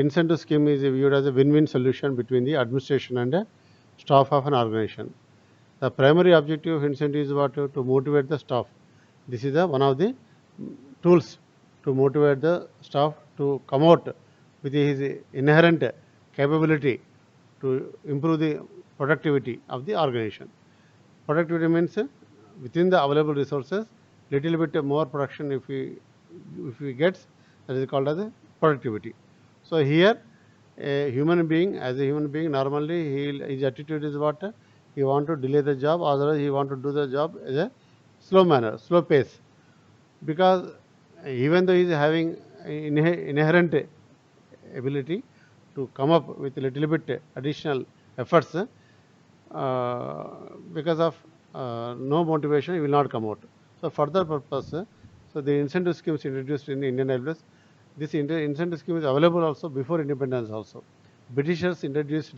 Incentive scheme is viewed as a win-win solution between the administration and staff of an organization. The primary objective of incentive is what? To motivate the staff. This is one of the tools to motivate the staff to come out with his inherent capability to improve the productivity of the organization. Productivity means within the available resources, little bit more production if we get, that is called as a productivity. So here, a human being, as a human being, normally his attitude is what? He want to delay the job, otherwise he want to do the job as a slow manner, slow pace. Because even though he is having inherent ability to come up with a little bit additional efforts, because of no motivation, he will not come out. So for that purpose, so the incentive schemes introduced in Indian Railways, this incentive scheme is available also before independence also. Britishers introduced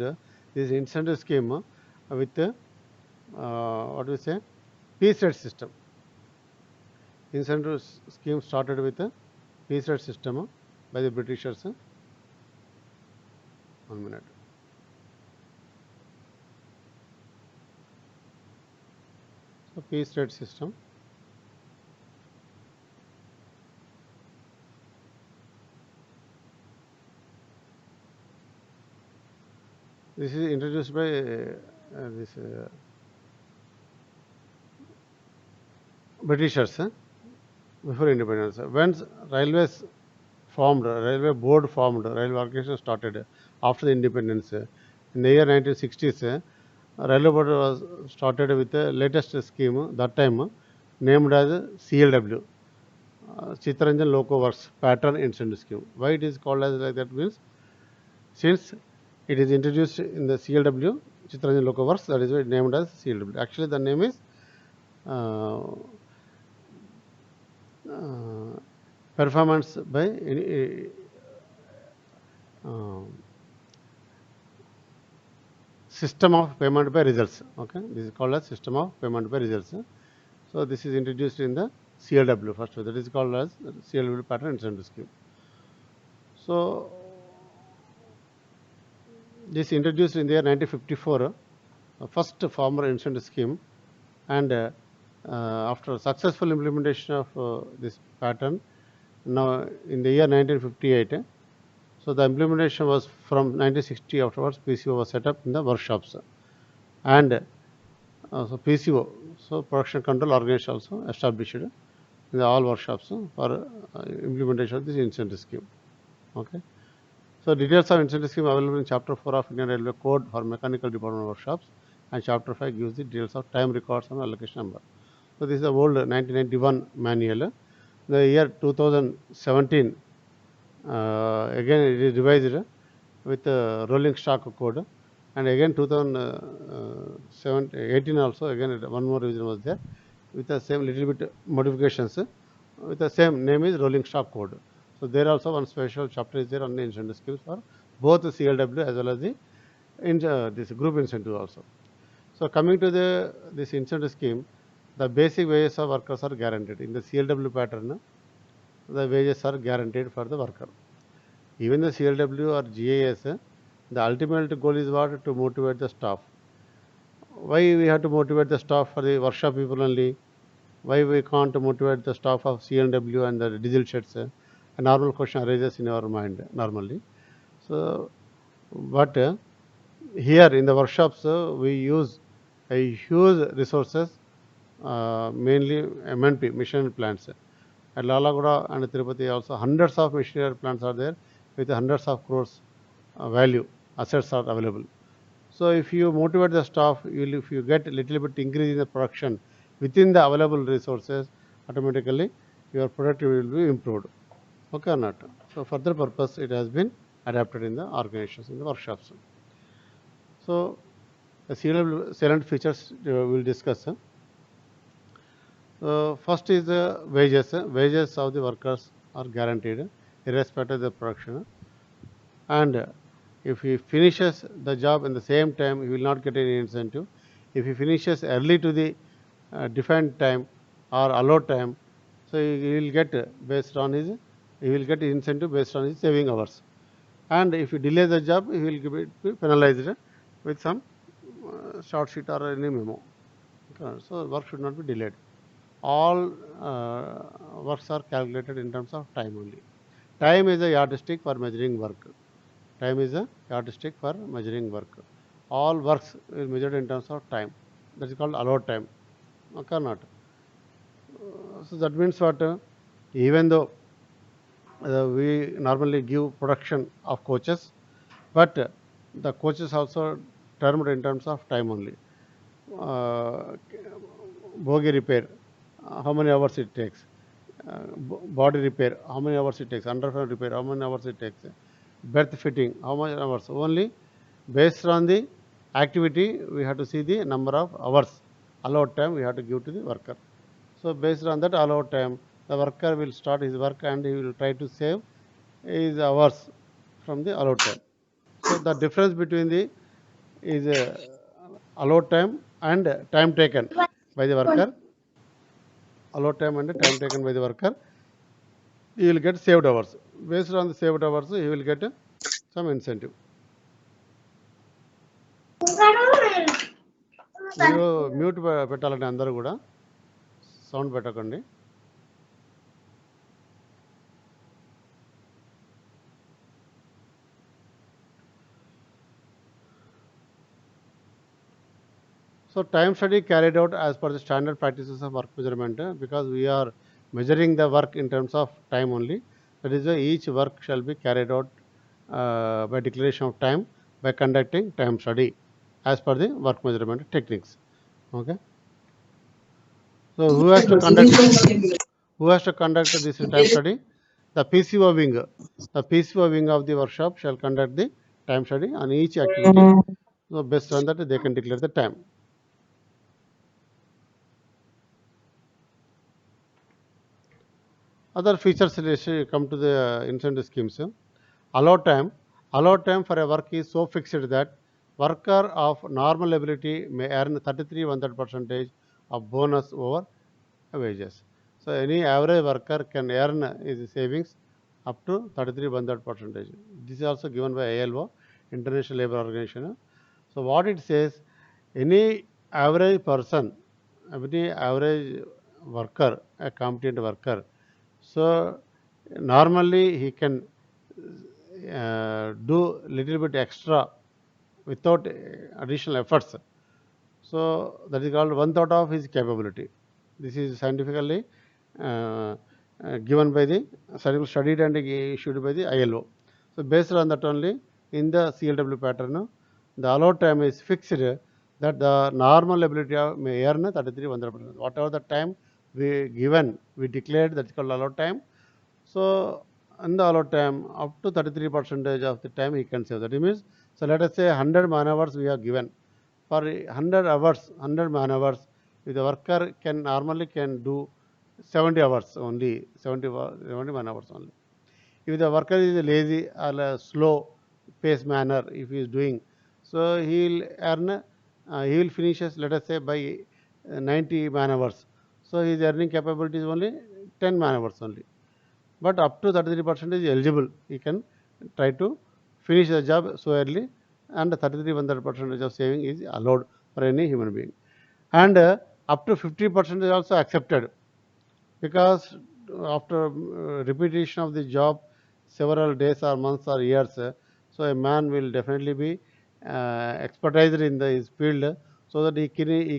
this incentive scheme with what do we say, piece rate system. Incentive scheme started with a piece rate system by the Britishers. 1 minute. So piece rate system. This is introduced by this Britishers before independence. Once railways formed, railway board formed, railway organization started after the independence. In the year 1960s, railway board was started with the latest scheme, that time named as CLW, Chittaranjan Loco Works Pattern Incentive Scheme. Why it is called as like that means, since it is introduced in the CLW, Chittaranjan Loco Works, that is why it named as CLW. Actually, the name is performance by system of payment by results. Okay, this is called as system of payment by results. So this is introduced in the CLW first. That is called as CLW Pattern Incentive Scheme. So this introduced in the year 1954, first former incentive scheme, and after successful implementation of this pattern, now in the year 1958, so the implementation was from 1960 afterwards, PCO was set up in the workshops, and so PCO, so production control organization also established in the all workshops for implementation of this incentive scheme. Okay. So details of incentive scheme available in Chapter 4 of Indian Railway Code for mechanical department workshops, and Chapter 5 gives the details of time records and allocation number. So this is the old 1991 manual. The year 2017, again it is revised with rolling stock code, and again 2018 also again one more revision was there with the same little bit modifications with the same name is rolling stock code. So there also one special chapter is there on the incentive schemes for both the CLW as well as the this group incentive also. So coming to this incentive scheme, the basic wages of workers are guaranteed. In the CLW pattern, the wages are guaranteed for the worker. Even the CLW or GIS, the ultimate goal is what? To motivate the staff. Why we have to motivate the staff for the workshop people only? Why we can't motivate the staff of CLW and the diesel sheds? A normal question arises in our mind normally. So, but here in the workshops, we use a huge resources, mainly MNP, machinery plants. At Lalagoda and Tirupati also hundreds of machinery plants are there with hundreds of crores value assets are available. So if you motivate the staff, if you get a little bit increase in the production within the available resources, automatically your productivity will be improved. Okay or not? So for that purpose, it has been adapted in the organizations, in the workshops. So the salient features we will discuss. First is the wages. Wages of the workers are guaranteed irrespective of the production, and if he finishes the job in the same time, he will not get any incentive. If he finishes early to the defined time or allowed time, so he will get based on his, he will get incentive based on his saving hours. and if you delay the job, he will be penalized with some short sheet or any memo. Okay. So work should not be delayed. All works are calculated in terms of time only. Time is a yardstick for measuring work. Time is a yardstick for measuring work. All works is measured in terms of time. That is called allowed time. Okay or not? So that means what? Even though we normally give production of coaches, but the coaches also termed in terms of time only. Uh, Bogie repair, how many hours it takes? Body repair, how many hours it takes? Underframe repair, how many hours it takes? Berth fitting, how many hours? Only based on the activity, we have to see the number of hours allowed time we have to give to the worker. So based on that allowed time, the worker will start his work and he will try to save his hours from the allowed time. So the difference between the is allowed time and time taken by the worker. Allowed time and time taken by the worker. He will get saved hours. Based on the saved hours, he will get some incentive. మీరు mute పెట్టాలండి అందరూ కూడా sound పెట్టకండి. So time study carried out as per the standard practices of work measurement, because we are measuring the work in terms of time only. That is why each work shall be carried out by declaration of time by conducting time study as per the work measurement techniques. Okay. So who has to conduct this time study? The PCO wing. The PCO wing of the workshop shall conduct the time study on each activity. So based on that, they can declare the time. Other features come to the incentive schemes. Allowed time. Allowed time for a work is so fixed that worker of normal ability may earn 33 percentage of bonus over wages. So any average worker can earn his savings up to 33 percentage. This is also given by ILO, International Labour Organization. So what it says, any average person, any average worker, a competent worker, so normally he can do little bit extra without additional efforts. So that is called one third of his capability. This is scientifically given by the scientific studied and issued by the ILO. So based on that only, in the CLW pattern, the allowed time is fixed that the normal ability of may earn 33 whatever the time we given, we declared, that's called allowed time. So in the allowed time, up to 33 percentage of the time he can save. That means, so let us say 100 man hours we are given. For 100 hours, 100 man hours, if the worker can normally can do 70 hours only, 70 man hours only. If the worker is lazy or a slow pace manner, if he is doing, so he will earn, he will finish, let us say, by 90 man hours. So his earning capability is only 10 man hours only. But up to 33% is eligible. He can try to finish the job so early, and 33 percentage of saving is allowed for any human being. And up to 50% is also accepted, because after repetition of the job several days or months or years, so a man will definitely be expertized in his field, so that he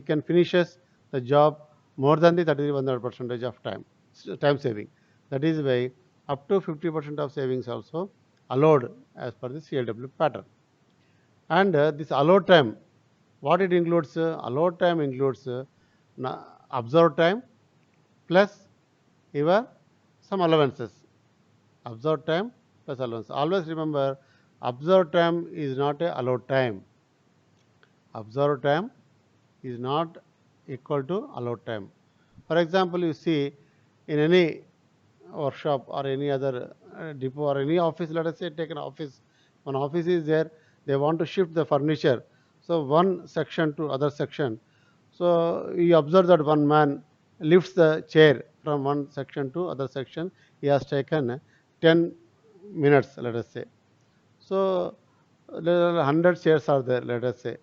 can finishes the job more than the 33 percentage of time saving. That is why up to 50% of savings also allowed as per the CLW pattern. And this allowed time, what it includes? Allowed time includes observed time plus your some allowances. Observed time plus allowance. Always remember, observed time is not a allowed time. Observed time is not equal to allowed time. For example, you see in any workshop or any other depot or any office, let us say take an office, one office is there, they want to shift the furniture, so one section to other section. So you observe that one man lifts the chair from one section to other section, he has taken 10 minutes, let us say. So 100 shares are there, let us say.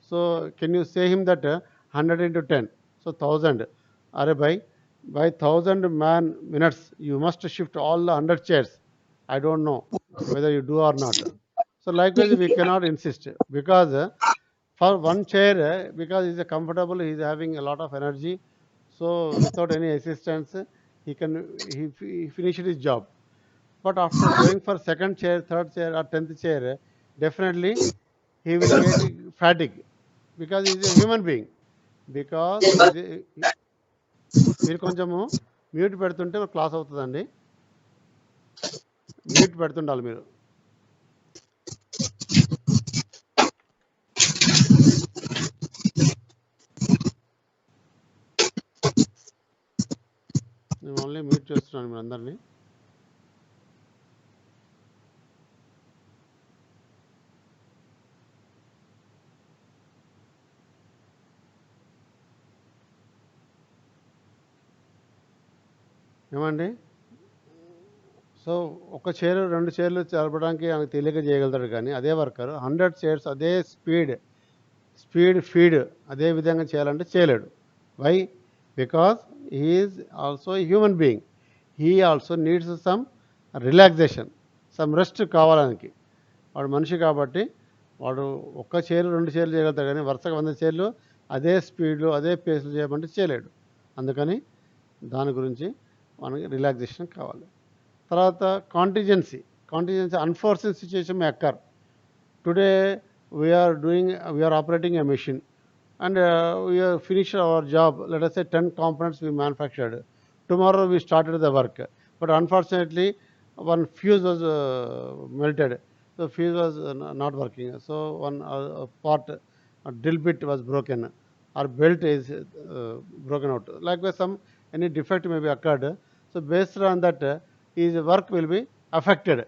So can you say him that 100 into 10, so 1000. Are by 1000 man minutes you must shift all the 100 chairs. I don't know whether you do or not. So likewise we cannot insist, because for one chair, because he is comfortable, he is having a lot of energy, so without any assistance he finished his job. But after going for second chair, third chair or 10th chair, definitely he will get fatigue, because he is a human being. Because మీరు కొంచెము mute పెడుతుంటే class అవుతుందండి. Mute పెడుతుండాలి మీరు. నేను only mute చేస్తున్నాను మీరు అందరినీ. ఏమండి? సో ఒక చైర్ 2 చైర్లు జరపడానికి ఆయనకు తేలిక చేయగలుగుతాడు, కానీ అదే వర్కర్ 100 చైర్స్ అదే ఫీడ్ అదే విధంగా చేయాలంటే చేయలేడు. Why? Because he is also human being. He also needs some relaxation, some rest కావాలనికి. వాడు మనిషి కాబట్టి వాడు ఒక్క చైర్ 2 చైర్లు చేయగలుగుతాడు, కానీ వరుసగా 100 చైర్లు అదే స్పీడ్లో అదే పేస్లో చేయమంటే చేయలేడు. అందుకని దాని గురించి మనకి రిలాక్సేషన్ కావాలి. తర్వాత contingency unforeseen situation may occur. Today we are operating a machine, and we have finished our job. Let us say 10 components we manufactured. Tomorrow we started the work, but unfortunately one fuse was melted. The fuse was not working. So one part, a drill bit was broken, or belt is broken out. Likewise, any defect may be occurred. So based on that, his work will be affected.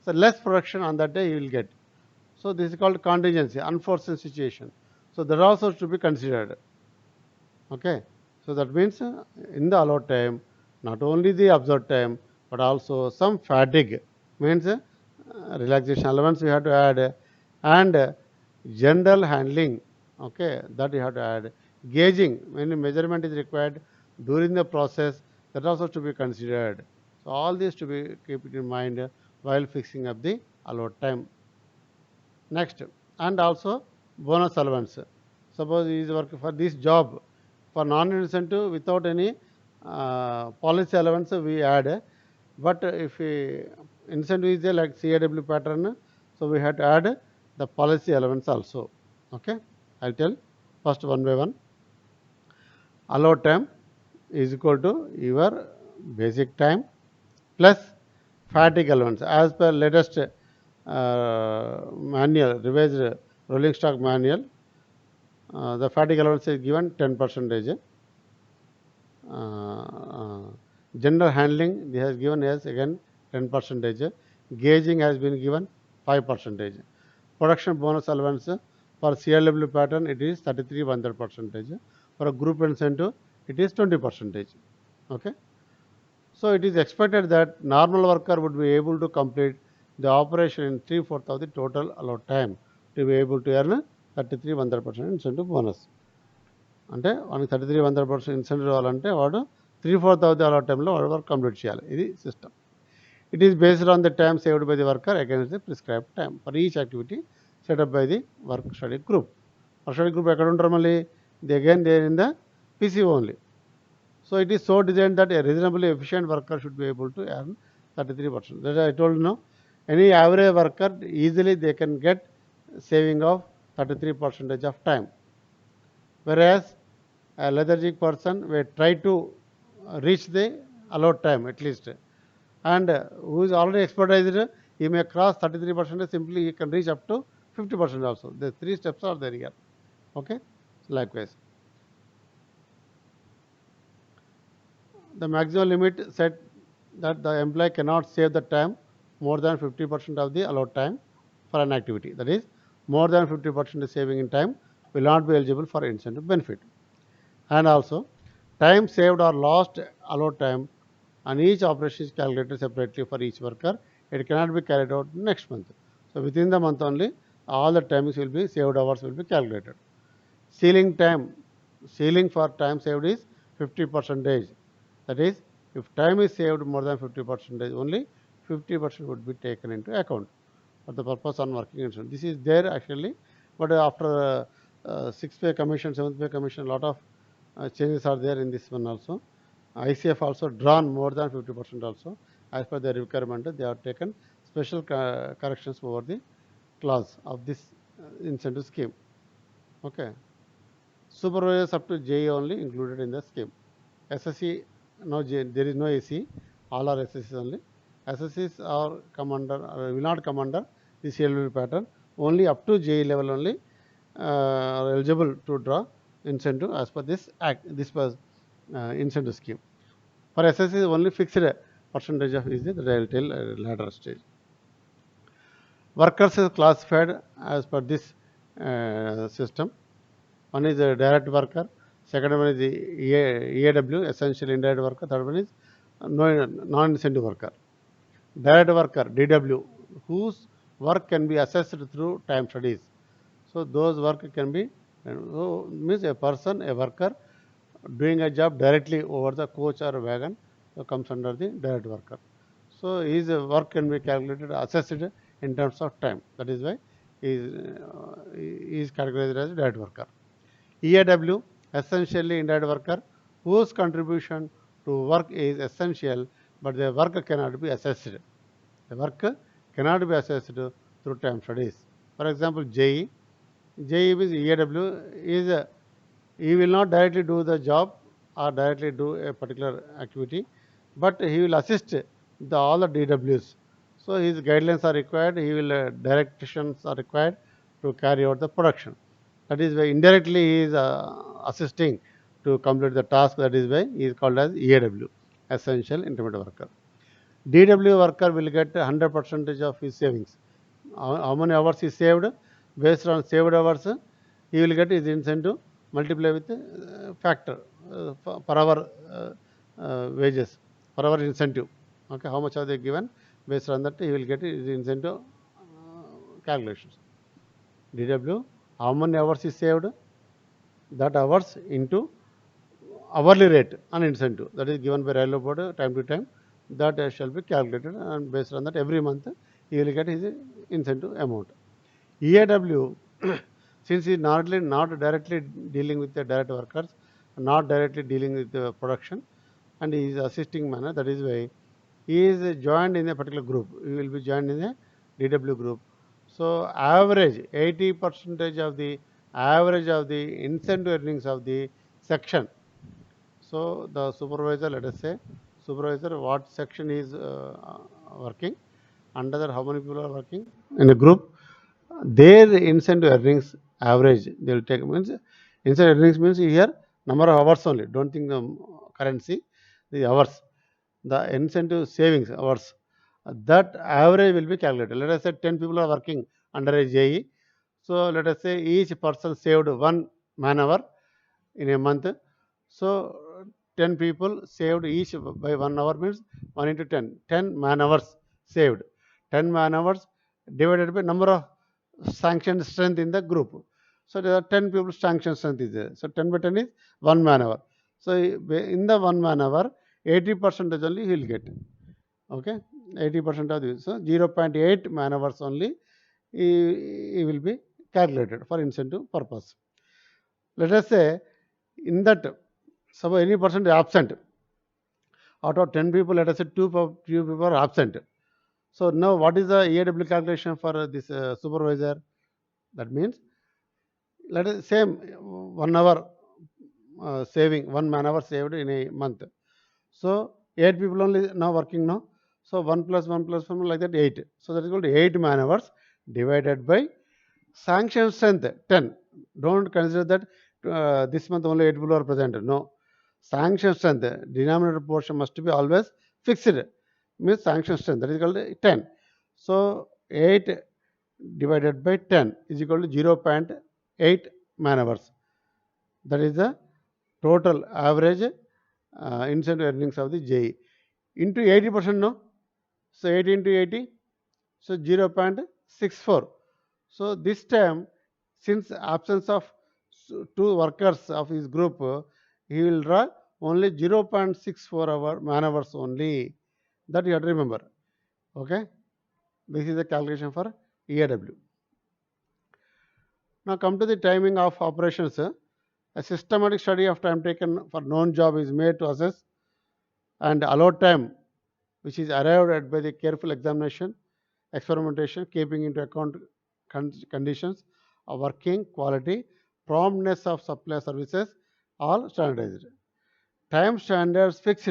So less production on that day he will get. So this is called contingency, unforeseen situation. So that also should be considered. Okay. So that means in the allowed time, not only the observed time, but also some fatigue, means relaxation allowance we have to add, and general handling. Okay, that you have to add. Gauging, when measurement is required during the process, that also to be considered. So all this to be keep it in mind while fixing up the allowed time. Next, and also bonus allowance. Suppose he is working for this job for non-incentive without any policy allowance we add, but if incentive is there like CAW pattern, so we have to add the policy allowance also. Okay, I'll tell first one by one. Allowed time is equal to your basic time plus fatigue allowance as per latest manual, revised rolling stock manual. The fatigue allowance is given 10%. General handling has given as again 10%. Gauging has been given 5%. Production bonus allowance for CLW pattern it is 33.1%. For a group incentive it is 20%. Okay. So it is expected that normal worker would be able to complete the operation in 3/4 of the total allowed time to be able to earn 33.1% incentive bonus. అంటే వానికి 33.1% incentive రావాలంటే వాడు 3/4 of the allowed టైంలో వాడు work complete చేయాలి. ఇది system. It is based on the time saved by the worker against the prescribed time for each activity setup by the work study group. Work study group ఎక్కడ ఉంటారు మళ్ళీ? The again they in the PC only. So it is so designed that a reasonably efficient worker should be able to earn 33%. That I told you, no, any average worker easily they can get saving of 33% of time. Whereas a lethargic person will try to reach the allowed time at least, and who is already expertized, he may cross 33%. Simply he can reach up to 50% also. The 3 steps are there here. Okay. Likewise, the maximum limit set that the employee cannot save the time more than 50% of the allowed time for an activity. That is, more than 50% saving in time will not be eligible for incentive benefit. And also, time saved or lost allowed time and each operation is calculated separately for each worker. It cannot be carried out next month. So within the month only, all the timings will be saved hours will be calculated. Ceiling time, ceiling for time saved is 50%. That is, if time is saved more than 50%, only 50% would be taken into account for the purpose on working insurance. This is there actually, but after 6th pay commission, 7th pay commission, lot of changes are there in this one also. ICF also drawn more than 50% also. As per their requirement, they have taken special corrections over the clause of this incentive scheme. Okay. Supervisors up to JE only included in the scheme. SSC, no, there is no AC, all are SSCs only. SSCs are come under, will not come under the CLW pattern, only up to JE level only are eligible to draw incentive as per this act, this was incentive scheme. For SSC, only fixed percentage of is the rail tail ladder stage. Workers is classified as per this system. One is a direct worker, second one is the EAW, essential indirect worker, third one is non-incentive worker. Direct worker, DW, whose work can be assessed through time studies. So those work can be, means a person, a worker doing a job directly over the coach or wagon, so comes under the direct worker. So his work can be calculated, assessed in terms of time. That is why he is categorized as direct worker. EAW, essentially indirect worker, whose contribution to work is essential, but their work cannot be assessed. The work cannot be assessed through time studies. For example, JE. JE is EAW is he will not directly do the job or directly do a particular activity, but he will assist all the DWs. So his guidelines are required. He will directions are required to carry out the production. That is why indirectly he is assisting to complete the task. That is why he is called as EAW, essential intermediate worker. DW worker will get 100% of his savings. How many hours he saved? Based on saved hours, he will get his incentive multiply with factor per hour wages, per hour incentive. Okay, how much are they given? Based on that, he will get his incentive calculations. DW, how many hours he saved? That hours into hourly rate on incentive that is given by railway board time to time, that shall be calculated, and based on that every month he will get his incentive amount. EAW, since he is not directly dealing with the direct workers, not directly dealing with the production, and he is assisting manner, that is why he is joined in a particular group. He will be joined in a DW group. So average 80% of the average of the incentive earnings of the section. So the supervisor, let us say, supervisor, what section is working, under that how many people are working in a group, their incentive earnings average they will take, means incentive earnings means here number of hours only. Don't think the currency, the hours, the incentive savings hours. That average will be calculated. Let us say 10 people are working under a JE. So let us say each person saved 1 man hour in a month. So 10 people saved each by 1 hour means 1 into 10. 10 man hours saved. 10 man hours divided by number of sanctioned strength in the group. So there are 10 people sanctioned strength is there. So 10 by 10 is 1 man hour. So in the 1 man hour, 80% only he will get. Okay, 80% of this. So 0.8 man hours only he will be calculated for incentive purpose. Let us say in that, suppose any person is absent. Out of 10 people, let us say 2 people are absent. So now what is the EAW calculation for this supervisor? That means let us same 1 hour saving, 1 man hour saved in a month. So 8 people only now working now. So 1 plus 1 plus 1 like that 8. So that is equal to 8 man hours divided by sanction strength 10. Don't consider that this month only 8 people are present. No. Sanction strength, denominator portion must be always fixed. Means sanction strength, that is called 10. So 8 divided by 10 is equal to 0.8 man hours. That is the total average incentive earnings of the JE. Into 80%, no? So 80 into 80, so 0.7 64. So this time, since absence of two workers of his group, he will draw only 0.64 man hours only. That you have to remember. Okay, this is the calculation for EAW. Now come to the timing of operations. A systematic study of time taken for known job is made to assess and allot time, which is arrived at by the careful examination, experimentation, keeping into account conditions of working quality, promptness of supply services, all standardized. Time standards fixed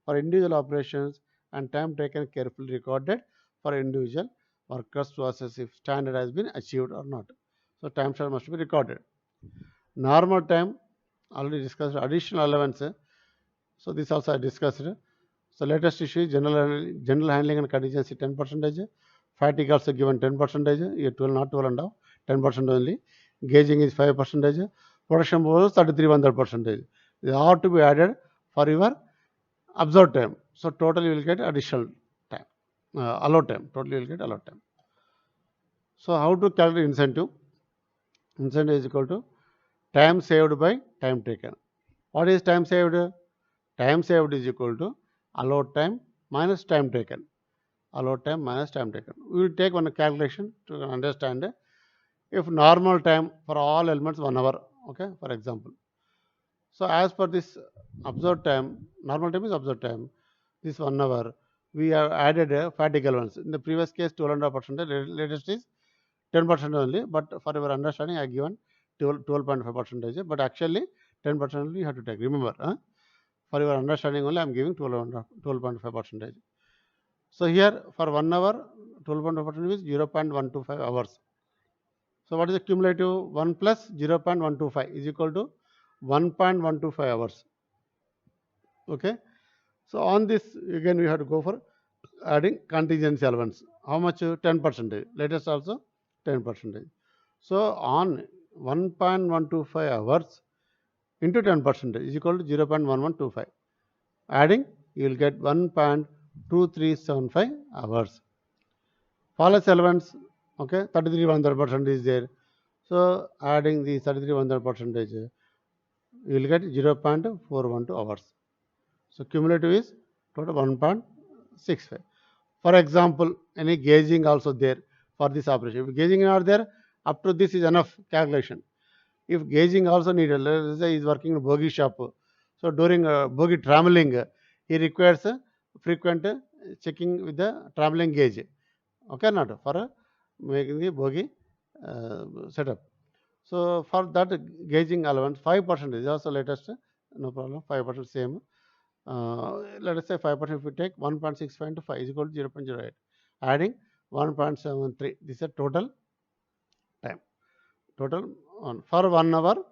for individual operations and time taken carefully recorded for individual workers to assess if standard has been achieved or not. So time standard must be recorded. Normal time already discussed. Additional allowance. So this also I discussed. So latest issue is general handling and contingency 10%. Fatigue also given 10%. Here 12 not 12 and half, 10% only. Gauging is 5%. Production bonus 33%. They are to be added for your observed time. So total you will get additional time. Allowed time. Total you will get allowed time. So how to calculate incentive? Incentive is equal to time saved by time taken. What is time saved? Time saved is equal to allowed time minus time taken. Allowed time minus time taken. We will take one calculation to understand if normal time for all elements 1 hour. Okay, for example. So as per this observed time, normal time is observed time. This 1 hour, we have added a fatigue allowance. In the previous case, 12.5%. Latest is 10% only. But for your understanding, I have given 12.5%. But actually, 10% only you have to take. Remember, for your understanding only, I am giving 12.5%. So here for 1 hour, 12.5% is 0.125 hours. So what is the cumulative? 1 plus 0.125 is equal to 1.125 hours. Okay. So on this, again, we have to go for adding contingency allowance. How much? 10%. Latest also 10%. So on 1.125 hours into 10% is equal to 0.1125. Adding, you will get 1.2375 hours. False allowance, okay, 33% is there. So adding the 33% you will get 0.412 hours. So cumulative is total 1.65. For example, any gauging also there for this operation. If gauging are there, up to this is enough calculation. If gauging also needed, let us say he is working in a bogie shop. So during bogie trammeling, he requires frequent checking with the trammeling gauge. Okay, not for making the bogie setup. So for that gauging allowance, 5% is also latest, no problem, 5% same. Let us say 5% if we take 1.65 into 5 is equal to 0.08. Adding 1.73. This is a total time. Total on for 1 hour,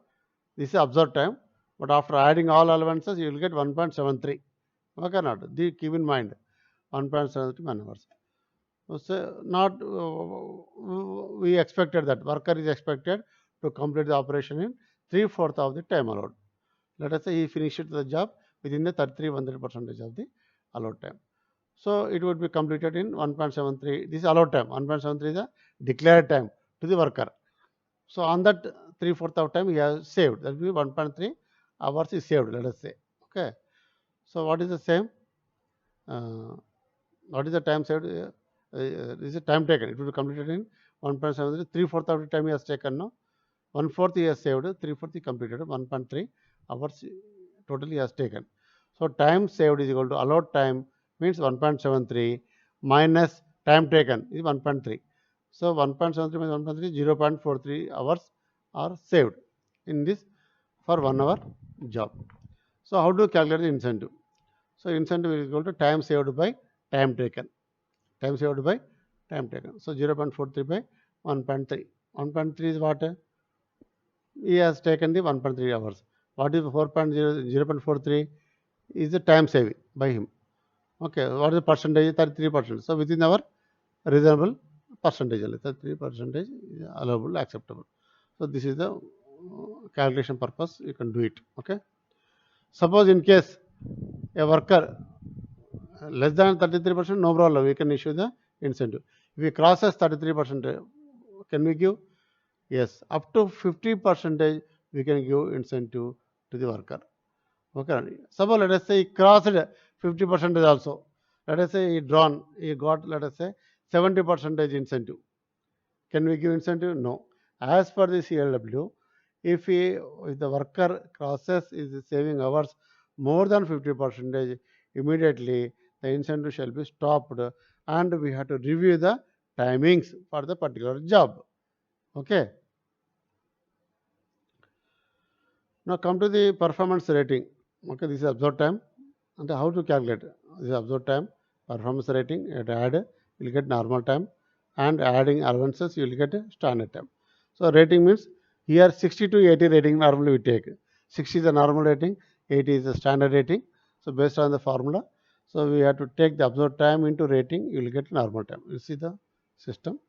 this is observed time. But after adding all allowances, you will get 1.73. Okay, not? Keep in mind 1.73 man hours. So not we expected that worker is expected to complete the operation in 3/4 of the time allowed. Let us say he finished the job within the 33% of the allowed time. So it would be completed in 1.73. This is allowed time. 1.73 is the declared time to the worker. So on that 3/4 of time he has saved. That will be 1.3 hours is saved. Let us say. Okay. So what is the same? What is the time saved? This is the time taken. It will be completed in 1.73. 3/4 of the time he has taken now. 1/4 he has saved. 3/4 he completed. 1.3 hours totally he has taken. So time saved is equal to allowed time means 1.73 minus time taken is 1.3. So 1.73 minus 1.3 0.43 hours are saved in this for 1 hour job. So how to calculate the incentive? So incentive is equal to time saved by time taken. Time saved by time taken. So 0.43 by 1.3. 1.3 is what? He has taken the 1.3 hours. What is 0.43 is the time saving by him. Okay, what is the percentage? 33%. So within our reasonable percentage, 33% is allowable, acceptable. So this is the calculation purpose. You can do it. Okay. Suppose in case a worker less than 33%, no problem. We can issue the incentive. If we crosses 33%, can we give? Yes, up to 50% we can give incentive to the worker. Okay. Suppose let us say he crossed 50% also. Let us say he got, let us say 70% incentive. Can we give incentive? No. As per the CLW, if the worker crosses is saving hours more than 50%, immediately the incentive shall be stopped and we have to review the timings for the particular job. Okay. Now come to the performance rating. Okay, this is observed time. And how to calculate? This is observed time, performance rating, you have to add, you will get normal time, and adding allowances, you will get a standard time. So rating means here 60 to 80 rating normally we take. 60 is the normal rating, 80 is the standard rating. So based on the formula, so we have to take the observed time into rating, you will get normal time. You see the system.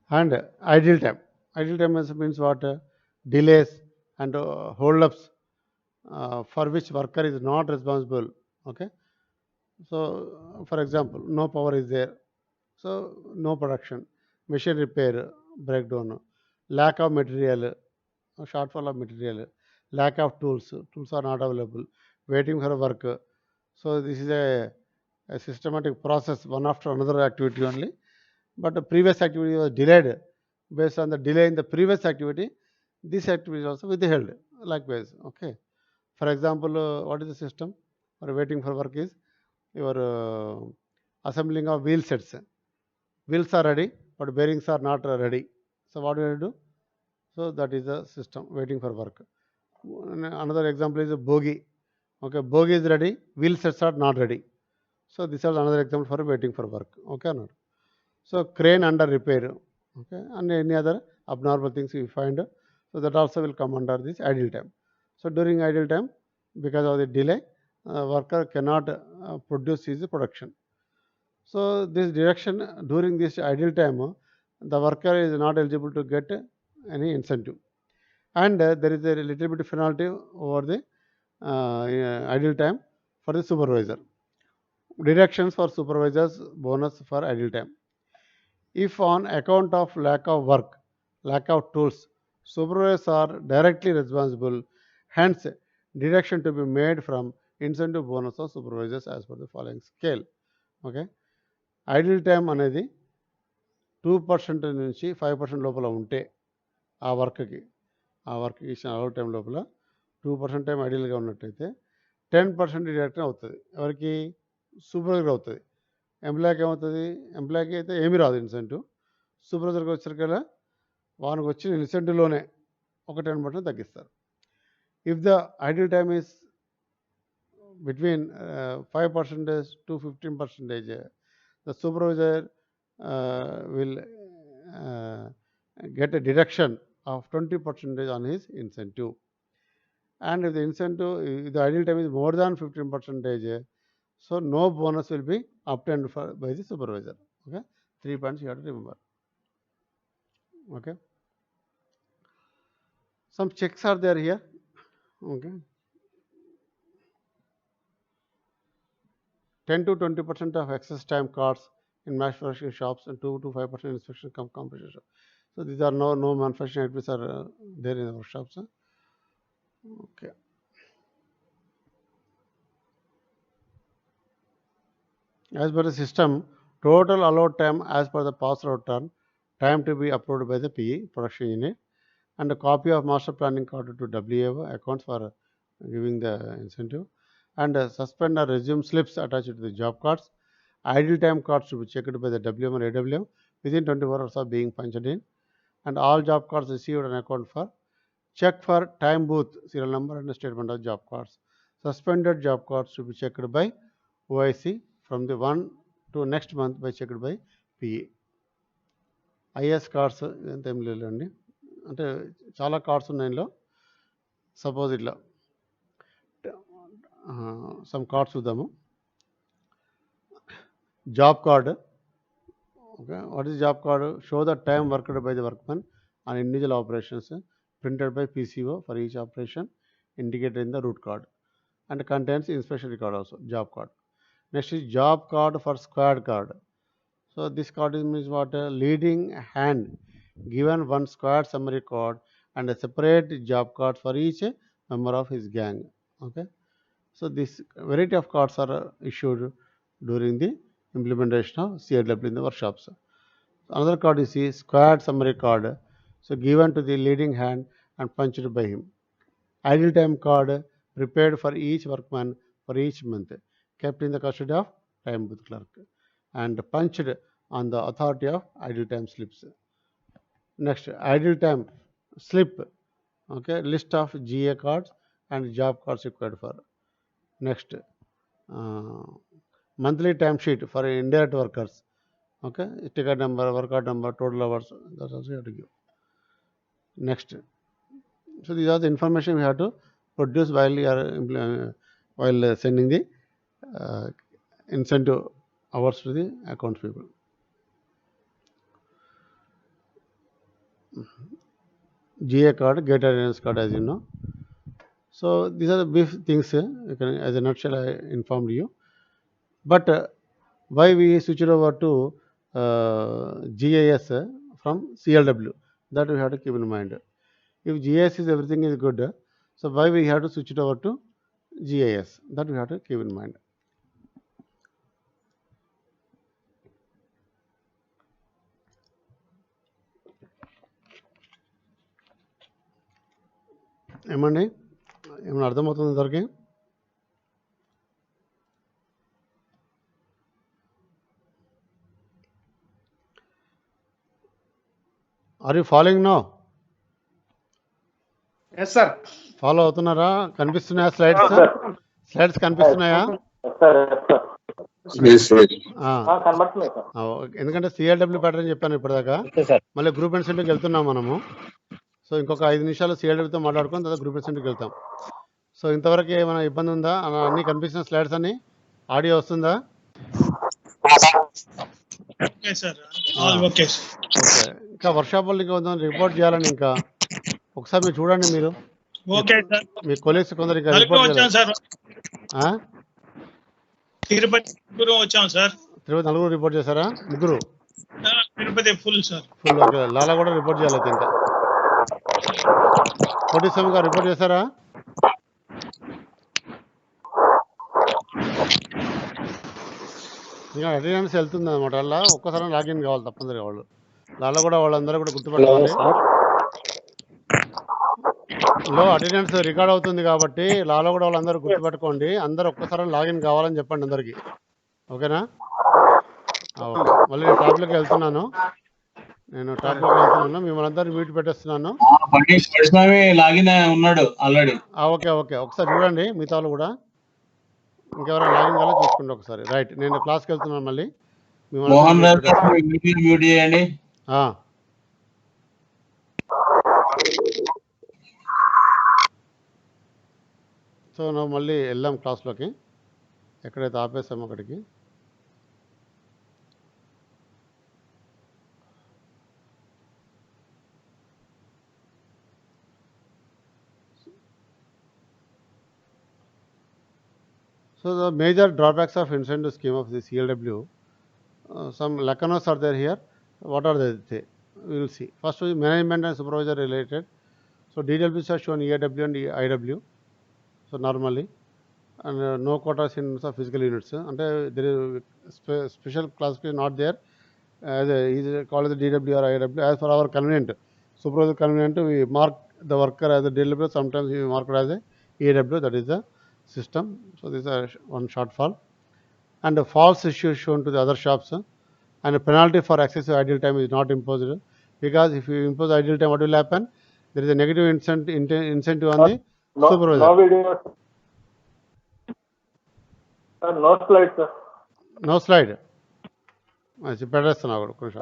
And idle time. Idle time means what? Delays and hold-ups for which worker is not responsible. Okay. So, for example, no power is there, so no production, machine repair, breakdown, lack of material, shortfall of material, lack of tools are not available, waiting for work. So this is a systematic process, one after another activity only. But the previous activity was delayed. Based on the delay in the previous activity, this activity is also withheld. Likewise, okay. For example, what is the system for waiting for work is your assembling of wheel sets. Wheels are ready, but bearings are not ready. So what do you do? So that is the system waiting for work. Another example is a bogie. Okay, bogie is ready, wheel sets are not ready. So this is another example for waiting for work. Okay, or not? So crane under repair. Okay, and any other abnormal things we find. So that also will come under this idle time. So during idle time, because of the delay, worker cannot produce his production. So this direction during this idle time, the worker is not eligible to get any incentive, and there is a little bit of penalty over the idle time for the supervisor. Deductions for supervisors, bonus for idle time. If on account of lack of work, lack of tools, supervisors are directly responsible, hence deduction to be made from incentive bonus of supervisors as per the following scale. Okay, idle time అనేది 2% నుంచి 5% లోపల ఉంటే ఆ వర్క్కి ఇచ్చిన allot time లోపల 2% time ఐడియల్గా ఉన్నట్టయితే 10% deduction అవుతుంది. ఎవరికి? సూపర్వైజర్ అవుతుంది. ఎంప్లాయ్కి ఏమవుతుంది? ఎంప్లాయ్కి అయితే ఏమీ రాదు ఇన్సెంటివ్. సూపర్వైజర్కి వచ్చేసరికల్లా వానికి వచ్చిన ఇన్సెంటివ్లోనే ఒక 10% తగ్గిస్తారు. If the idle time is between 5% to 15%, the supervisor will get a deduction of 20% on his incentive. And if the idle time is more than 15%, so no bonus will be obtained by the supervisor. Okay, 3 points you have to remember. Okay, some checks are there here. Okay, 10 to 20% of excess time cards in manufacturing shops and 2 to 5% inspection competition shop. So these are no manufacturing activities are there in our shops. Okay. As per the system, total allowed time as per the pass out term, time to be approved by the PE production unit, and a copy of master planning card to WAO accounts for giving the incentive, and suspend or resume slips attached to the job cards. Idle time cards to be checked by the WM or AWM within 24 hours of being punched in, and all job cards received an account for check for time booth serial number and statement of job cards. Suspended job cards to be checked by OIC from the one to next month by checked by PE. Is cards ఎంత ఏం లేదండి, అంటే చాలా cards ఉన్నాయి ఇందులో. Suppose ఇట్లా some cards చూద్దాము. Job card. Okay, what is job card? Show the time worked by the workmen on individual operations printed by PCO for each operation indicated in the root card. and contains inspection record also, job card. Next is job card for squad card. So this card means what? A leading hand given one squad summary card and a separate job card for each member of his gang. Okay. So this variety of cards are issued during the implementation of CLW in the workshops. Another card is the squad summary card. So given to the leading hand and punched by him. Idle time card prepared for each workman for each month, kept in the custody of time booth clerk, and punched on the authority of idle time slips. Next, idle time slip. Okay, list of GA cards and job cards required for. Next, monthly time sheet for indirect workers. Okay, ticket number, work hour number, total hours. That's also you have to give. Next, so these are the information we have to produce while you are sending the incentive hours to the accounts people. GA card, gate attendance card, as you know. So these are the brief things you can, as a nutshell, I informed you. But why we switched over to GIS from CLW? That we have to keep in mind. If GIS is everything is good, so why we have to switch it over to GIS? That we have to keep in mind. ఏమండి ఏమన్నా అర్థమవుతుంది అందరికి? Are you following now? Yes, sir. Follow అవుతున్నారా? కనిపిస్తున్నాయా slides? Slides కనిపిస్తున్నాయా? కనబడుతున్నాయి sir. ఎందుకంటే సిఎల్డబ్ల్యూ pattern చెప్పాను ఇప్పటిదాకా. మళ్ళీ గ్రూప్ అండ్ సెంటర్కి వెళ్తున్నాం మనము. సో ఇంకొక 5 నిమిషాలు సిఎల్డబ్ల్యూతో మాట్లాడుకొని తర్వాత గ్రూప్ అండ్ సెంటర్కి వెళ్తాం. సో ఇంతవరకు ఏమైనా ఇబ్బంది ఉందా? అన్నీ కనిపిస్తున్న స్లైడ్స్ అన్ని? ఆడియో వస్తుందా? ఓకే. ఇంకా వర్క్షాప్ వాళ్ళు ఇంకా రిపోర్ట్ చేయాలని ఇంకా ఒకసారి మీరు చూడండి. మీరు మీ కొలీగ్స్ కొందరు ఇంకా రిపోర్ట్ చేయాలి. తిరుపతి వచ్చాం సార్. తిరుపతి నలుగురు రిపోర్ట్ చేశారా? ముగ్గురు? Tirupati full sir. Full. Okay. Lala కూడా రిపోర్ట్ చేయాలి అయితే ఇంకా. కోటేశ్వరం గారు రిపోర్ట్ చేశారా? ఇంకా అటెండెన్స్ వెళ్తుంది అనమాట. అలా ఒక్కసారి లాగిన్ కావాలి తప్పనిసరిగా వాళ్ళు. లాలా కూడా వాళ్ళందరూ కూడా గుర్తుపెట్టుకోండి. లో అటెండెన్స్ రికార్డ్ అవుతుంది కాబట్టి లాలో కూడా వాళ్ళందరూ గుర్తుపెట్టుకోండి. అందరూ ఒక్కసారి లాగిన్ కావాలని చెప్పండి అందరికి. ఓకేనా? మళ్ళీ నేను టాపిక్లోకి వెళ్తున్నాను. మిమ్మల్ని అందరూ మ్యూట్ పెట్టేస్తున్నాను. Okay okay. ఒకసారి చూడండి మిగతా వాళ్ళు కూడా. ఇంకెవరైనా లాగిన్ కావాలో చూసుకోండి ఒకసారి. రైట్. నేను క్లాస్కి వెళ్తున్నాను మళ్ళీ. సో నువ్వు మళ్ళీ వెళ్దాం క్లాస్లోకి. ఎక్కడైతే ఆపేసామో అక్కడికి. So the major drawbacks of incentive scheme of the CLW, some lacunas are there here. What are they? We will see. First is management and supervisor related. So DWs are shown EAW and IW. So normally, and no quotas in physical units. And there is special classification not there. Is called the DW or IW. As for our convenient, supervisor convenient, we mark the worker as a DW. Sometimes we mark it as a EAW. That is the system. So this is one shortfall. And a false issue shown to the other shops. And a penalty for excessive idle time is not imposed, because if you impose idle time, what will happen? There is a negative incentive on the supervisor. No video. Sir, no slide, sir. No slide. పెట్టేస్తాను అక్కడ కొంచెం.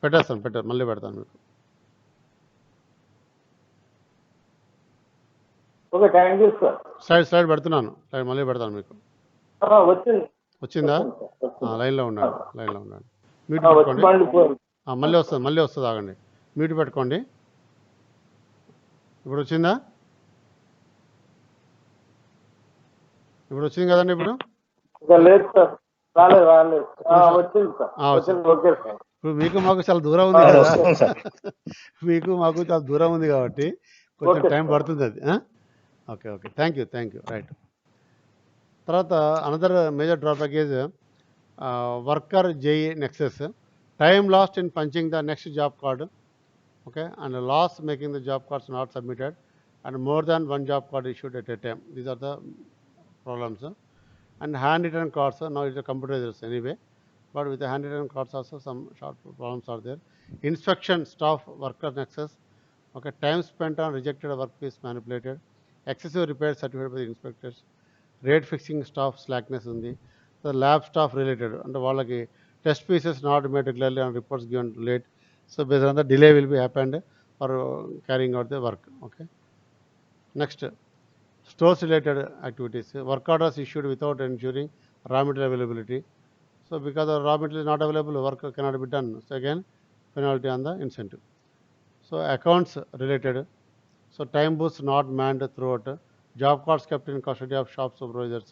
పెట్టేస్తాను మళ్ళీ పెడతాను మీకు. Okay, thank you sir. Slide పెడుతున్నాను. Slide మళ్ళీ పెడతాను మీకు. వచ్చిందా? లైన్లో ఉండండి. మ్యూట్ పెట్టుకోండి. మళ్ళీ వస్తుంది ఆగండి. మ్యూట్ పెట్టుకోండి. ఇప్పుడు వచ్చిందా? ఇప్పుడు వచ్చింది కదండి ఇప్పుడు ఇంకా లేదు సార్. రాలేదు. వచ్చింది సార్. వచ్చింది. వచ్చింది. Okay sir. ఇప్పుడు మీకు మాకు చాలా దూరం ఉంది కదా వస్తుంది సార్. మీకు మాకు చాలా దూరం ఉంది కాబట్టి కొంచెం ఓకే టైం సార్. పడుతుంది అది. Okay thank you right. తర్వాత another major drawback is worker JE nexus, time lost in punching the next job card, okay, and loss making the job cards not submitted, and more than one job card issued at a time. These are the problems. And handwritten cards, now it's a computerized anyway, but with the handwritten cards also some short problems are there. Inspection staff worker nexus, okay, time spent on rejected work is manipulated, excessive repairs certified by the inspectors, rate fixing staff slackness ఉంది. The lab staff related అంటే వాళ్ళకి test pieces not made regularly and reports given late, so based on the delay will be happened for carrying out the work. Okay, next, stores related activities, work orders issued without ensuring raw material availability, so because the raw material is not available, work cannot be done, so again penalty on the incentive. So accounts related, so time booths not manned throughout, job cards kept in custody of shop supervisors,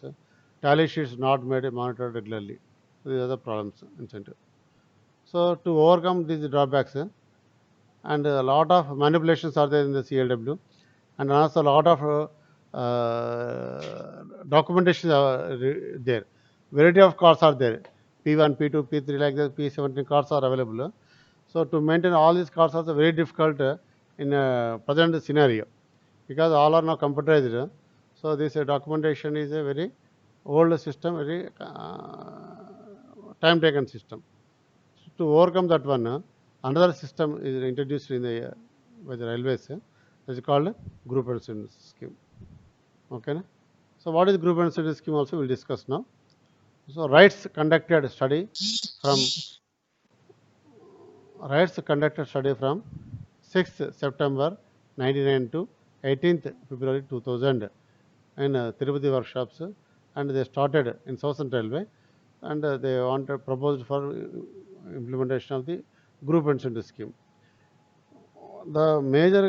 tally sheets not made monitored regularly. These are the problems incentive. So to overcome these drawbacks, and a lot of manipulations are there in the CLW, and also a lot of documentation are there. Variety of cards are there. P1, P2, P3, like that, P17 cards are available. So to maintain all these cards are very difficult in present scenario, because all are now computerized. So this documentation is a very old system, very time taken system. To overcome that one, another system is introduced in the by the railways, that is called group incentive scheme. Okay, so what is group incentive scheme also we'll discuss now. So rights conducted study from 6th September 1999 to 18th February 2000 in Tirupati workshops, and they started in Southern Railway, and they wanted proposed for implementation of the group incentive scheme. The major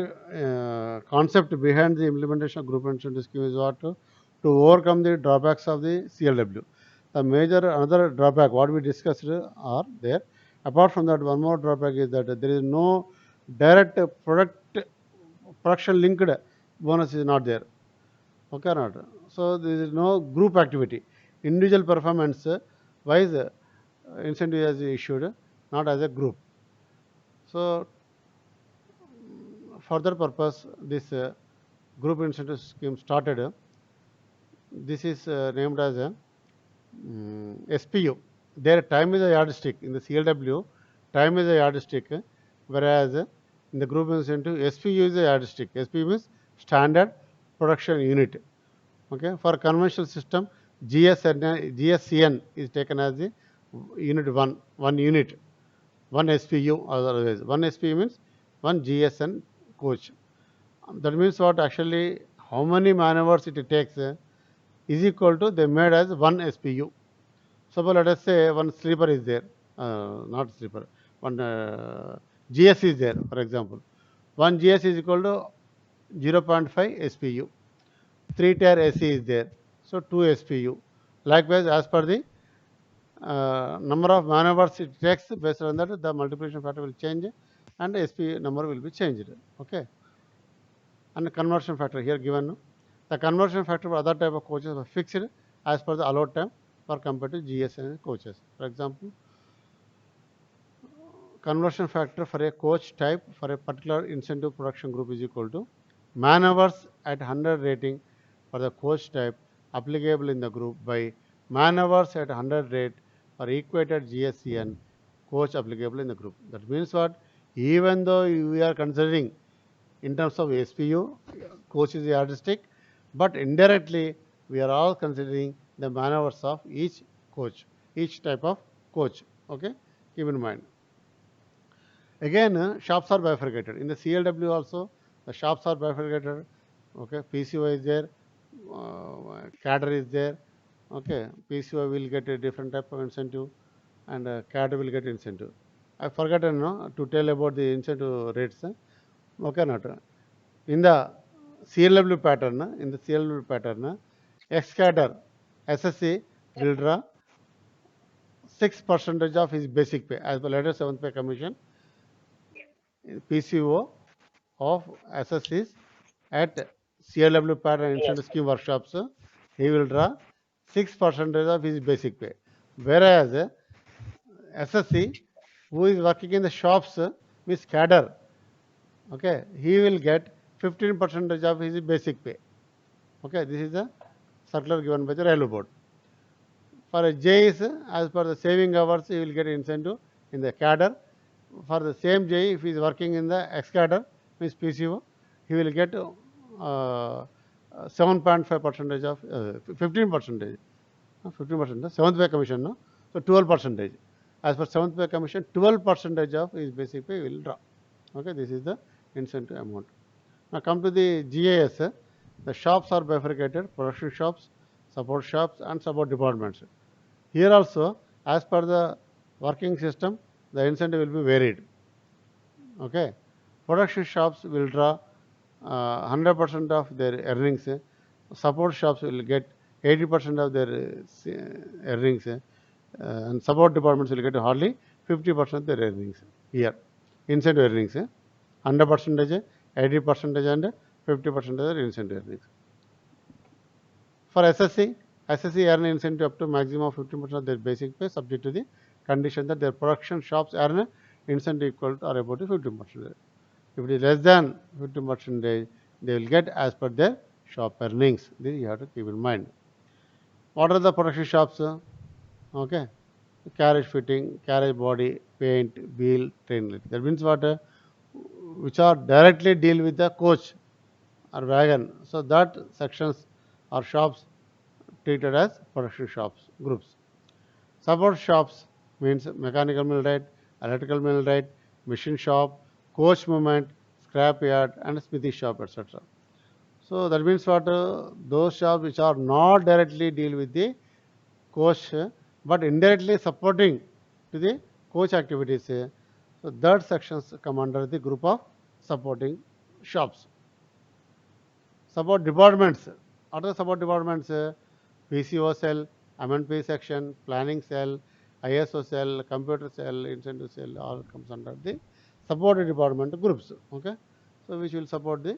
concept behind the implementation of group incentive scheme is what? To overcome the drawbacks of the CLW. The major another drawback what we discussed are there. Apart from that, one more drawback is that there is no direct production linked bonus is not there. Okay or not? So there is no group activity. Individual performance wise incentive is issued, not as a group. So for that purpose, this group incentive scheme started. This is named as a SPU. Their time is a yardstick. In the CLW, time is a yardstick, whereas in the group incentive, SPU is a yardstick. SPU means standard production unit. Okay, for conventional system, GSCN is taken as the unit one unit, one SPU, otherwise one SPU means one GSN coach. That means what actually how many maneuvers it takes is equal to they made as one SPU. Suppose let us say one sleeper is there, not sleeper, one GS is there, for example. One GS is equal to 0.5 SPU. 3-tier AC is there, so 2 SPU. Likewise, as per the number of maneuvers it takes, based on that the multiplication factor will change and SPU number will be changed. Okay, and conversion factor here given. The conversion factor for other type of coaches are fixed as per the allowed time for compared to GSN coaches. For example, conversion factor for a coach type for a particular incentive production group is equal to maneuvers at 100 rating for the coach type applicable in the group by maneuvers at 100 rate for equated GSCN coach applicable in the group. That means what? Even though we are considering in terms of SPU, coach is a yardstick, but indirectly we are all considering the maneuvers of each coach, each type of coach. Okay, keep in mind. Again, shops are bifurcated. In the CLW also, the shops are bifurcated. Okay, PCO is there, cadre is there. Okay, PCO will get a different type of incentive, and cadre will get incentive. I forgotten to tell about the incentive rates. Okay, not in the CLW pattern. In the CLW pattern, X cadre SSC will draw 6% of his basic pay as per latest 7th pay commission. PCO of SSCs at CLW pattern incentive scheme workshops, he will draw 6% of his basic pay. Whereas SSC who is working in the shops, means cadre, okay, he will get 15% of his basic pay. Okay, this is the circular given by the railway board. For a JEs, as per the saving hours, he will get incentive in the cadre. For the same JE, if he is working in the X cadre, means PCO, he will get 7.5% of 15%. 15%, 7th pay commission, no? So 12%. As per 7th pay commission, 12% of his basic pay will draw. Okay, this is the incentive amount. Now come to the GAS. The shops are bifurcated: production shops, support shops, and support departments. Here also, as per the working system, the incentive will be varied. Okay, production shops will draw 100% of their earnings. Support shops will get 80% of their earnings, and support departments will get hardly 50% of their earnings. Here, incentive earnings, 100%, 80%, and 50% of their incentive earnings. For SSC earn incentive up to maximum of 15% of their basic pay, subject to the condition that their production shops earn incentive equal to or about 15%. If it is less than 15%, they will get as per their shop earnings. This you have to keep in mind. What are the production shops? Okay, carriage fitting, carriage body, paint, wheel, train. That means what? Which are directly deal with the coach or wagon. So that sections or shops treated as production shops groups. Support shops means mechanical millwright, electrical millwright, machine shop, coach movement, scrap yard, and smithy shop, etc. So that means what? Those shops which are not directly deal with the coach, but indirectly supporting to the coach activities. So that sections come under the group of supporting shops. Support departments. What are the support departments? PCO cell, M&P section, planning cell, ISO cell, computer cell, incentive cell, all comes under the support department groups. Okay, so which will support the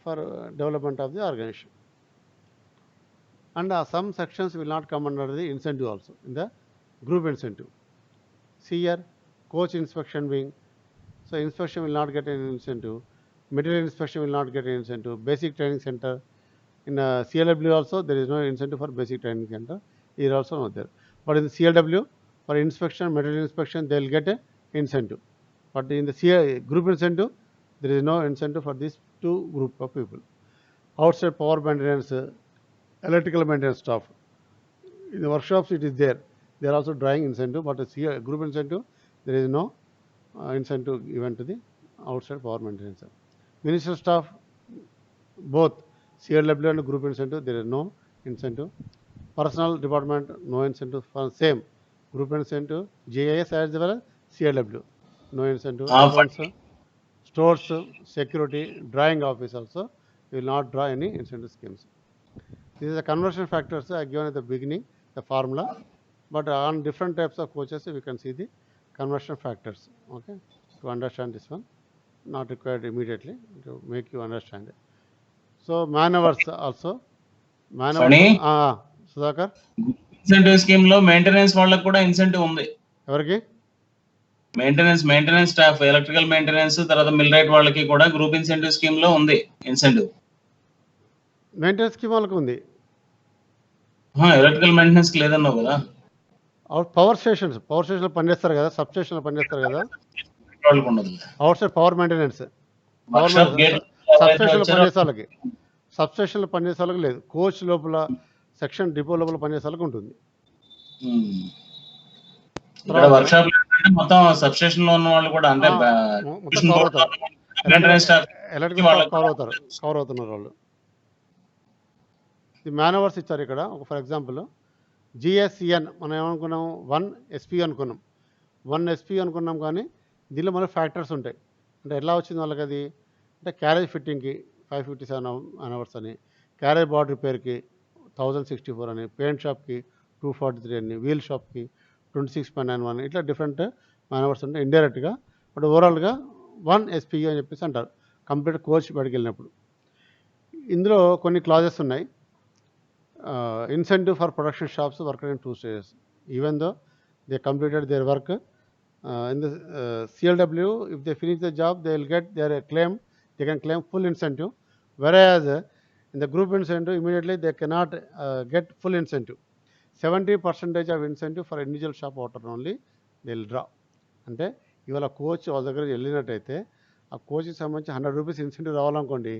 for development of the organization. And some sections will not come under the incentive also in the group incentive. See here, coach inspection wing. So inspection will not get an incentive. Material inspection will not get an incentive. Basic training center. In CLW also, there is no incentive for basic training center. Here also not there. But in the CLW, for inspection, material inspection, they will get an incentive. But in the group incentive, there is no incentive for these two group of people. Outside power maintenance, electrical maintenance staff. In the workshops, it is there. They are also drawing incentive, but here group incentive, there is no incentive given to the outside power maintenance. Minister staff, both CLW and group incentive, there is no incentive. Personnel department, no incentive for same group incentive. GIS as well as CLW, no incentive. Accounts, stores, security, drawing office also, we will not draw any incentive schemes. These are the conversion factors I given at the beginning, the formula. But on different types of coaches, we can see the conversion factors. Okay, to understand this one, not required immediately to make you understand it. So man hours also. Man hours. Sudhakar. Incentive scheme లో maintenance వాళ్ళకి కూడా incentive ఉంది. ఎవరికి? Maintenance staff, electrical maintenance, తర్వాత మిల్రైట్ వాళ్ళకి కూడా group incentive scheme లో ఉంది ఇన్సెంటివ్. మెయింటెనెన్స్ స్కీమ్ వాళ్ళకి ఉంది. ఎలక్ట్రికల్ మెయింటెనెన్స్ లేదన్నావు కదా. పవర్ స్టేషన్ లో పనిచేస్తారు కదా, సబ్ స్టేషన్ లో పనిచేస్తారు కదా, వాళ్ళకి ఉండదు. Out side power maintenance, sub station లో పనిచేసే వాళ్ళకి లేదు. కోచ్ లోపల, సెక్షన్ డిపో లోపల పనిచేసే వాళ్ళకి ఉంటుంది. వర్క్షాప్ మొత్తం సబ్ స్టేషన్ లో ఉన్న వాళ్ళు కూడా అంటే ఎలక్ట్రికల్ స్టాఫ్ కవర్ అవుతున్నారు వాళ్ళు. ఈ మ్యాన్ అవర్స్ ఇచ్చారు ఇక్కడ. ఫర్ ఎగ్జాంపుల్ GSCN మనం ఏమనుకున్నాం, 1 SP అనుకున్నాం. 1 SP అనుకున్నాం, కానీ దీనిలో మనకు ఫ్యాక్టర్స్ ఉంటాయి. అంటే ఎట్లా వచ్చింది వాళ్ళకి అది అంటే క్యారేజ్ ఫిట్టింగ్కి 557 అవర్స్ అని, క్యారేజ్ బార్డ్ రిపేర్కి 1064 అని, పెయింట్ షాప్కి 243 అని, వీల్ షాప్కి 26.91 ఇట్లా డిఫరెంట్ మ్యాన్ అవర్స్ ఉంటాయి ఇండైరెక్ట్గా. బట్ ఓవరాల్గా 1 SPU అని చెప్పేసి అంటారు కంప్లీట్ కోచ్ బయటికి వెళ్ళినప్పుడు. ఇందులో కొన్ని క్లాజెస్ ఉన్నాయి. Incentive for production shops worked in 2 stages. Even though they completed their work in the CLW, if they finish the job, they will get their claim. They can claim full incentive. Whereas in the group incentive, immediately they cannot get full incentive. 70% of incentive for individual shop owner only they will draw. అంటే ఇవాళ coach వాళ్ళ దగ్గర వెళ్ళినట్టయితే ఆ కోచ్కి సంబంధించి 100 rupees incentive రావాలనుకోండి,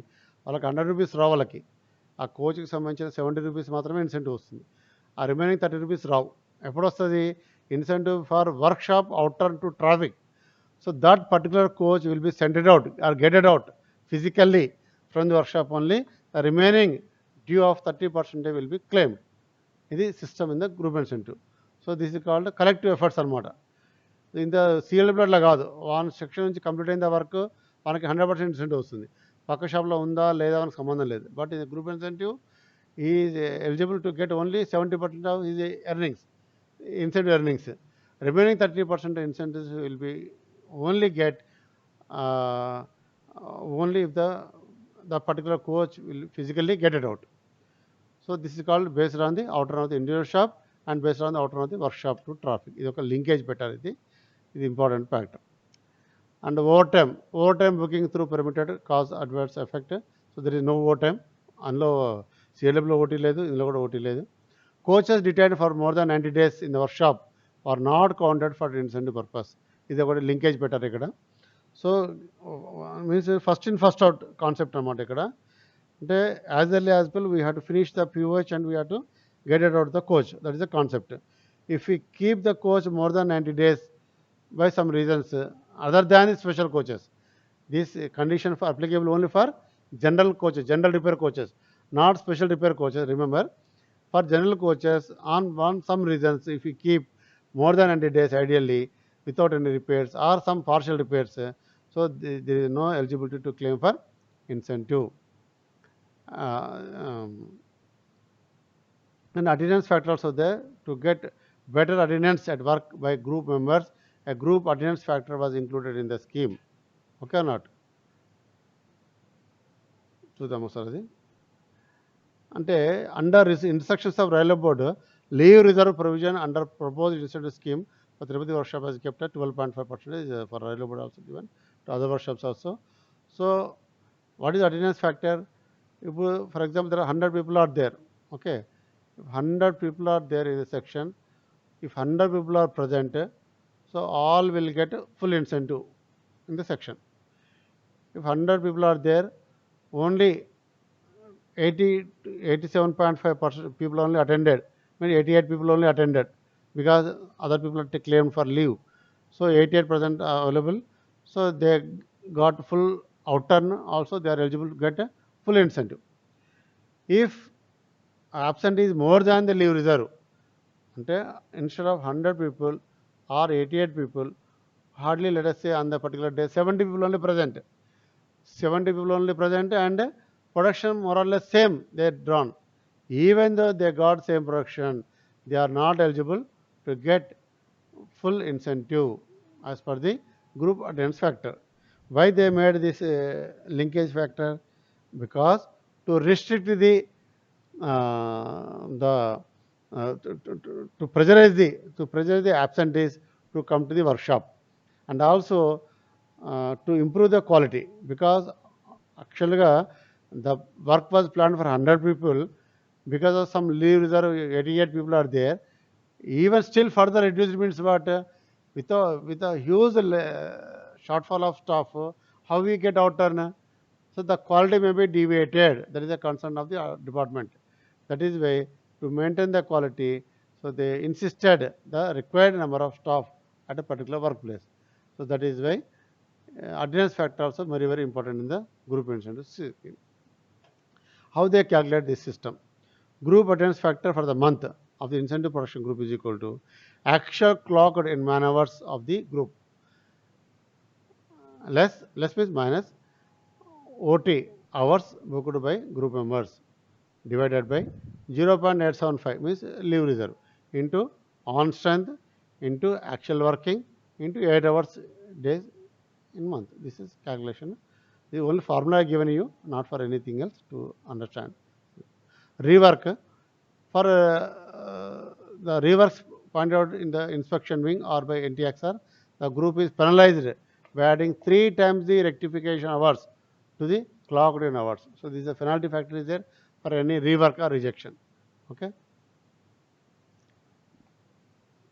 వాళ్ళకి 100 rupees రావు. వాళ్ళకి ఆ కోచ్కి సంబంధించిన 70 రూపీస్ మాత్రమే ఇన్సెంటివ్ వస్తుంది. ఆ రిమైనింగ్ 30 రూపీస్ రావు. ఎప్పుడు వస్తుంది? Incentive for workshop outer to traffic. So that particular coach will be sented out or getted out physically from the workshop only. The remaining due of 30% will be claimed. ఇది system in the group incentive. So this is called collective efforts అనమాట. ఇంత CLW అట్లా కాదు. One section నుంచి complete అయిన వరకు మనకి 100% incentive వస్తుంది. పక్క షాప్లో ఉందా లేదా మనకు సంబంధం లేదు. బట్ ఇది group incentive is eligible to get only 70% of is earnings, incentive earnings. Remaining 30% incentives will be only get only if the particular coach will physically get it out. So this is called based on the outer of the individual shop and based on the outer of the workshop to traffic. ఇది ఒక linkage పెట్టారు. ఇది important factor. And over time booking through permitted cause adverse effect. So there is no over time. అందులో CLWలో OT లేదు, ఇందులో కూడా OT లేదు. Coaches detain for more than 90 days in the workshop are not counted for incentive purpose. ఇది ఒకటి linkage పెట్టారు ఇక్కడ. So means first in first out concept అనమాట ఇక్కడ. అంటే as early as well we have to finish the POH and we have to get it out the coach. That is the concept. If we keep the coach more than 90 days by some reasons other than the special coaches, this condition for applicable only for general coaches, general repair coaches, not special repair coaches. Remember, for general coaches on some reasons, if you keep more than 90 days ideally without any repairs or some partial repairs, so there is no eligibility to claim for incentive. And attendance factor also there. To get better attendance at work by group members, a group attendance factor was included in the scheme. Okay or not? చూద్దాము sir అది. అంటే under instructions of railway board, leave reserve provision under proposed incentive scheme for Tirupati workshop has kept at 12.5% for railway board also given to other workshops also. So what is attendance factor? ఇప్పుడు for example there are 100 people are there. Okay, if 100 people are there in a section, if 100 people are present, so all will get full incentive in the section. If 100 people are there, only 87.5% people only attended, maybe 88 people only attended because other people are claimed for leave. So 88% are available. So they got full outturn also, they are eligible to get a full incentive. If absent is more than the leave reserve, అంటే instead of 100 people or 88 people, hardly let us say on the particular day 70 people only present. 70 people only present and production more or less same they are drawn. Even though they got same production, they are not eligible to get full incentive as per the group attendance factor. Why they made this linkage factor? Because to restrict the to pressurize the absentees to come to the workshop, and also to improve the quality, because actually the work was planned for 100 people. Because of some leave reserve 88 people are there. Even still further reduced means what? With a huge shortfall of staff, how we get outturn? So the quality may be deviated. That is a concern of the department. That is why to maintain the quality, so they insisted the required number of staff at a particular workplace. So that is why attendance factor also very, very important in the group incentive scheme. How they calculate this system? Group attendance factor for the month of the incentive production group is equal to actual clocked in man hours of the group, less means minus OT hours booked by group members. divided by 0.875 means leave reserve into on strength into actual working into 8 hours days in month. This is calculation. The only formula given you, not for anything else to understand. Rework for the reworks pointed out in the inspection wing or by NTXR, the group is penalized by adding 3 times the rectification hours to the clocked in hours. So this is a penalty factor is there for any rework or rejection. Okay.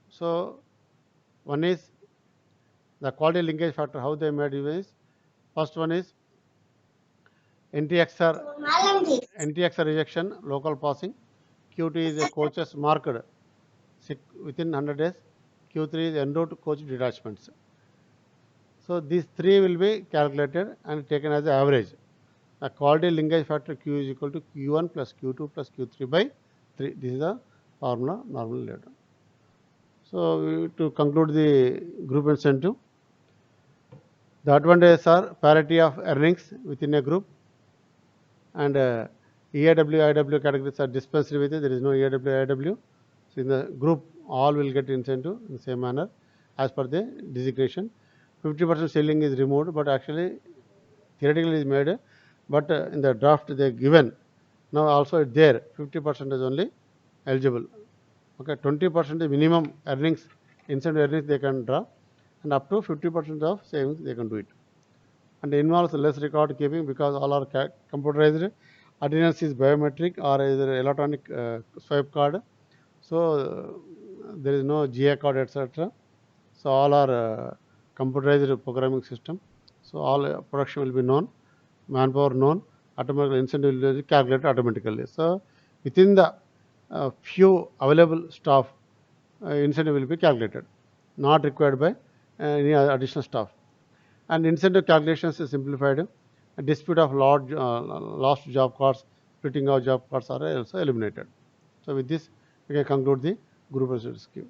So one is the quality linkage factor, how they made is, first one is NTXR rejection, local passing. Q2 is a coaches marked within 100 days. Q3 is en route coach detachments. So these three will be calculated and taken as the average. The quality linkage factor Q is equal to Q1 plus Q2 plus Q3 by 3. This is the formula normally later. So to conclude the group incentive, the advantages are parity of earnings within a group, and EAW, IW categories are dispensed with it. There is no EAW, IW. So in the group, all will get incentive in the same manner as per the designation. 50% selling is removed, but actually theoretically is made, but in the draft they given. Now also it's there, 50% is only eligible. Okay, 20% is minimum earnings, incentive earnings they can draw, and up to 50% of savings they can do it. And involves less record keeping because all are computerized. Attendance is biometric or either electronic swipe card. So there is no GA card, etc. So all are computerized programming system. So all production will be known, manpower known, automatically incentive will be calculated automatically. So within the few available staff, incentive will be calculated, not required by any additional staff. And incentive calculations is simplified. A dispute of lost job cards, splitting of job cards are also eliminated. So with this, we can conclude the group incentive scheme.